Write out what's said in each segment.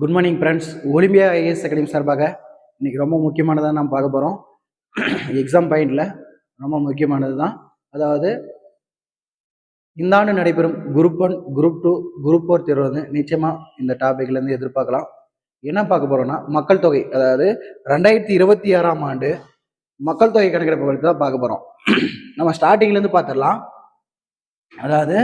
Good morning friends. Olympia IAS academy சார்பாக இன்னைக்கு ரொம்ப முக்கியமானதாக நாம் பார்க்க போகிறோம். எக்ஸாம் பாயிண்டில் ரொம்ப முக்கியமானது தான். அதாவது இந்த ஆண்டு நடைபெறும் குரூப் 1, குரூப் 2, குரூப் 4 தேர்வு வந்து நிச்சயமாக இந்த டாபிக்லேருந்து எதிர்பார்க்கலாம். என்ன பார்க்க போகிறோம்னா மக்கள் தொகை, அதாவது 2026ஆம் ஆண்டு மக்கள் தொகை கணக்கெடுப்பு பற்றி தான் பார்க்க போகிறோம். நம்ம ஸ்டார்டிங்லேருந்து பார்த்துடலாம். அதாவது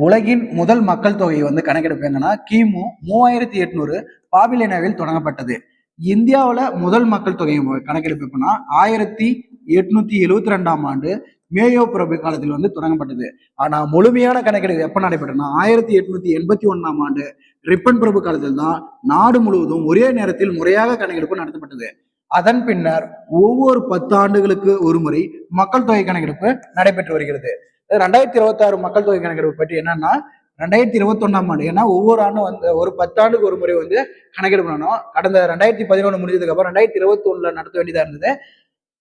உலகின் முதல் மக்கள் தொகை வந்து கணக்கெடுப்பு என்னன்னா கிமு 3800 பாபிலேனாவில் தொடங்கப்பட்டது. இந்தியாவில் முதல் மக்கள் தொகை கணக்கெடுப்பு எப்படின்னா 1872ஆம் ஆண்டு மேயோ பிரபு காலத்தில் வந்து தொடங்கப்பட்டது. ஆனா முழுமையான கணக்கெடுப்பு எப்ப நடைபெற்றனா 1881ஆம் ஆண்டு ரிப்பன் பிரபு காலத்தில் தான் நாடு முழுவதும் ஒரே நேரத்தில் முறையாக கணக்கெடுப்பு நடத்தப்பட்டது. அதன் பின்னர் ஒவ்வொரு 10 ஆண்டுகளுக்கு ஒரு முறை மக்கள் தொகை கணக்கெடுப்பு நடைபெற்று வருகிறது. 2026 மக்கள் தொகை கணக்கெடுப்பு பற்றி என்னன்னா 2021ஆம் ஆண்டு, ஏன்னா ஒவ்வொரு ஆண்டும் வந்து ஒரு 10 ஆண்டுக்கு ஒரு முறை வந்து கணக்கெடுப்பு பண்ணணும். கடந்த 2011 முடிஞ்சதுக்கு அப்புறம் 2021 நடத்த வேண்டியதா இருந்தது.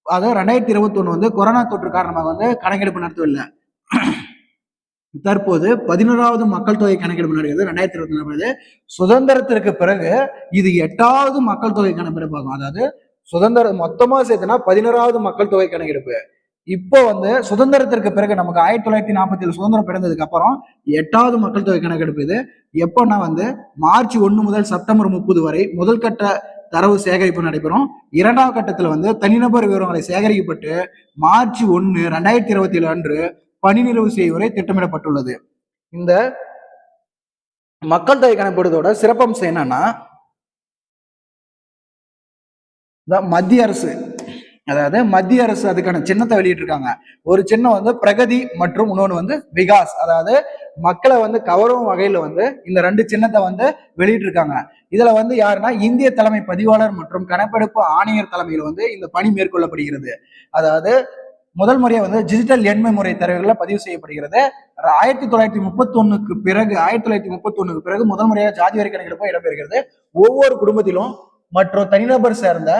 அதாவது 2021 வந்து கொரோனா தொற்று காரணமாக வந்து கணக்கெடுப்பு நடத்தவில்லை. தற்போது 11வது மக்கள் தொகை கணக்கெடுப்பு நடக்கிறது 2021. சுதந்திரத்திற்கு பிறகு இது 8வது மக்கள் தொகை கணக்கெடுப்பாகும். அதாவது சுதந்திரம் மொத்தமா சேர்த்துனா 11வது மக்கள் தொகை கணக்கெடுப்பு. இப்போ வந்து சுதந்திரத்திற்கு பிறகு நமக்கு 1947 சுதந்திரம் பிறந்ததுக்கு அப்புறம் 8வது மக்கள் தொகை கணக்கெடுப்பு. இது எப்போன்னா வந்து மார்ச் 1 முதல் செப்டம்பர் 30 வரை முதல் கட்ட தரவு சேகரிப்பு நடைபெறும். 2வது கட்டத்தில் வந்து தனிநபர் விவரங்களை சேகரிக்கப்பட்டு மார்ச் 1, 2027 அன்று பணி நிறைவு செய்யும் வரை திட்டமிடப்பட்டுள்ளது. இந்த மக்கள் தொகை கணக்கெடுப்போட சிறப்பம்சம் என்னன்னா மத்திய அரசு, அதாவது மத்திய அரசு அதுக்கான சின்னத்தை வெளியிட்டிருக்காங்க. ஒரு சின்னம் வந்து பிரகதி மற்றும் இன்னொன்று வந்து விகாஸ், அதாவது மக்களை வந்து கவரும் வகையில வந்து இந்த 2 சின்னத்தை வந்து வெளியிட்டிருக்காங்க. இதுல வந்து யாருன்னா இந்திய தலைமை பதிவாளர் மற்றும் கணக்கெடுப்பு ஆணையர் தலைமையில் வந்து இந்த பணி மேற்கொள்ளப்படுகிறது. அதாவது முதல் முறையா வந்து டிஜிட்டல் எண்மை முறை தரவுகளை பதிவு செய்யப்படுகிறது. 1931க்கு பிறகு முதல் முறையாக ஜாதி வரி கணக்கெடுப்பு இடம்பெறுகிறது. ஒவ்வொரு குடும்பத்திலும் மற்றும் தனிநபர் சேர்ந்த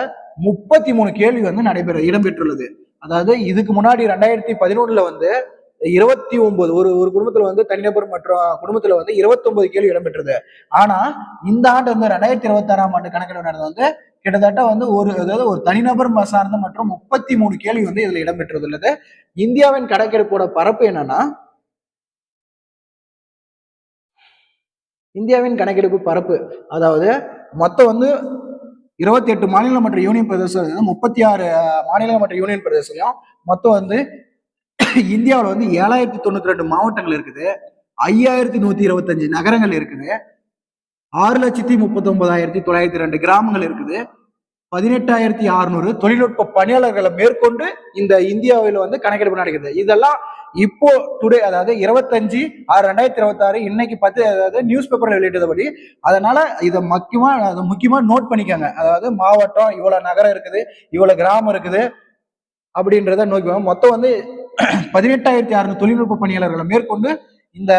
33 கேள்வி வந்து இடம்பெற்றுள்ளது. அதாவது இதுக்கு முன்னாடி 2011 வந்து 29 ஒரு குடும்பத்துல வந்து தனிநபர் மற்றும் குடும்பத்துல வந்து 29 கேள்வி இடம்பெற்றது. ஆனா இந்த ஆண்டு வந்து 2026ஆம் ஆண்டு கணக்கெடுப்பு நடந்தது வந்து கிட்டத்தட்ட வந்து ஒரு தனிநபர் சார்ந்த மற்றும் 33 கேள்வி வந்து இதுல இடம்பெற்றுள்ளது. இந்தியாவின் கணக்கெடுப்போட பரப்பு என்னன்னா, இந்தியாவின் கணக்கெடுப்பு பரப்பு அதாவது மொத்தம் வந்து 28 மாநிலம் மற்றும் யூனியன் பிரதேசம், 36 மாநிலம் மற்றும் யூனியன் பிரதேசம், மொத்தம் வந்து இந்தியாவில் வந்து 7092 மாவட்டங்கள் இருக்குது, 5125 நகரங்கள் இருக்குது, 6,39,902 கிராமங்கள் இருக்குது, 18,600 தொழில்நுட்ப பணியாளர்களை மேற்கொண்டு இந்த இந்தியாவில் வந்து கணக்கெடுப்பு நடக்குது. இதெல்லாம் இப்போ டுடே, அதாவது 25/6/2026 இன்னைக்கு 10, அதாவது நியூஸ் பேப்பர்ல வெளியிட்டபடி. அதனால இதை முக்கியமா நோட் பண்ணிக்கோங்க. அதாவது மாவட்டம் இவ்வளவு நகரம் இருக்குது, இவ்வளவு கிராமம் இருக்குது அப்படின்றத நோக்கி மொத்தம் வந்து 18,600 தொழில்நுட்ப பணியாளர்களை மேற்கொண்டு இந்த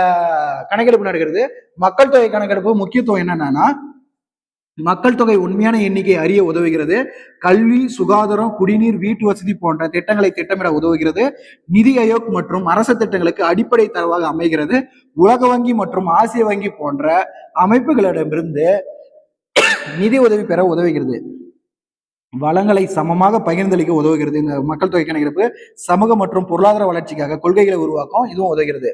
கணக்கெடுப்பு நடக்கிறது. மக்கள் தொகை கணக்கெடுப்பு முக்கியத்துவம் என்னன்னா மக்கள் தொகை உண்மையான எண்ணிக்கை அறிய உதவுகிறது, கல்வி, சுகாதாரம், குடிநீர், வீட்டு வசதி போன்ற திட்டங்களை திட்டமிட உதவுகிறது, நிதி ஆயோக் மற்றும் அரசு திட்டங்களுக்கு அடிப்படை தரவாக அமைகிறது, உலக வங்கி மற்றும் ஆசிய வங்கி போன்ற அமைப்புகளிடமிருந்து நிதி உதவி பெற உதவுகிறது, வளங்களை சமமாக பகிர்ந்தளிக்க உதவுகிறது. இந்த மக்கள் தொகை கணக்கெடுப்பு சமூக மற்றும் பொருளாதார வளர்ச்சிக்காக கொள்கைகளை உருவாக்கும் இதுவும் உதவுகிறது.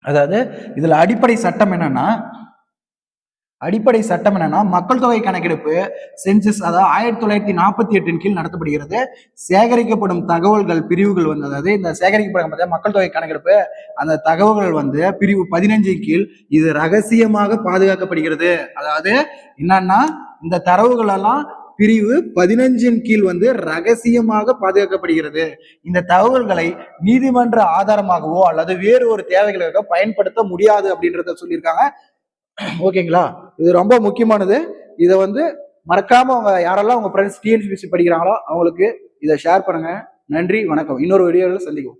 அதாவது இதுல அடிப்படை சட்டம் என்னன்னா மக்கள் தொகை கணக்கெடுப்பு சென்சஸ், அதாவது 1948 கீழ் நடத்தப்படுகிறது. சேகரிக்கப்படும் தகவல்கள் பிரிவுகள் வந்து, அதாவது இந்த சேகரிக்கப்படும் மக்கள் தொகை கணக்கெடுப்பு அந்த தகவல்கள் வந்து பிரிவு 15 கீழ் இது ரகசியமாக பாதுகாக்கப்படுகிறது. அதாவது என்னன்னா இந்த தரவுகள் எல்லாம் பிரிவு 15 கீழ் வந்து ரகசியமாக பாதுகாக்கப்படுகிறது. இந்த தகவல்களை நீதிமன்ற ஆதாரமாகவோ அல்லது வேறு ஒரு தேவைகளுக்காக பயன்படுத்த முடியாது அப்படின்றத சொல்லியிருக்காங்க. ஓகேங்களா, இது ரொம்ப முக்கியமானது. இதை வந்து மறக்காம அவங்க யாரெல்லாம் உங்க ஃப்ரெண்ட்ஸ் டிஎன்பிஎஸ்சி படிக்கிறாங்களோ அவங்களுக்கு இதை ஷேர் பண்ணுங்க. நன்றி, வணக்கம். இன்னொரு வீடியோவில் சந்திக்கும்.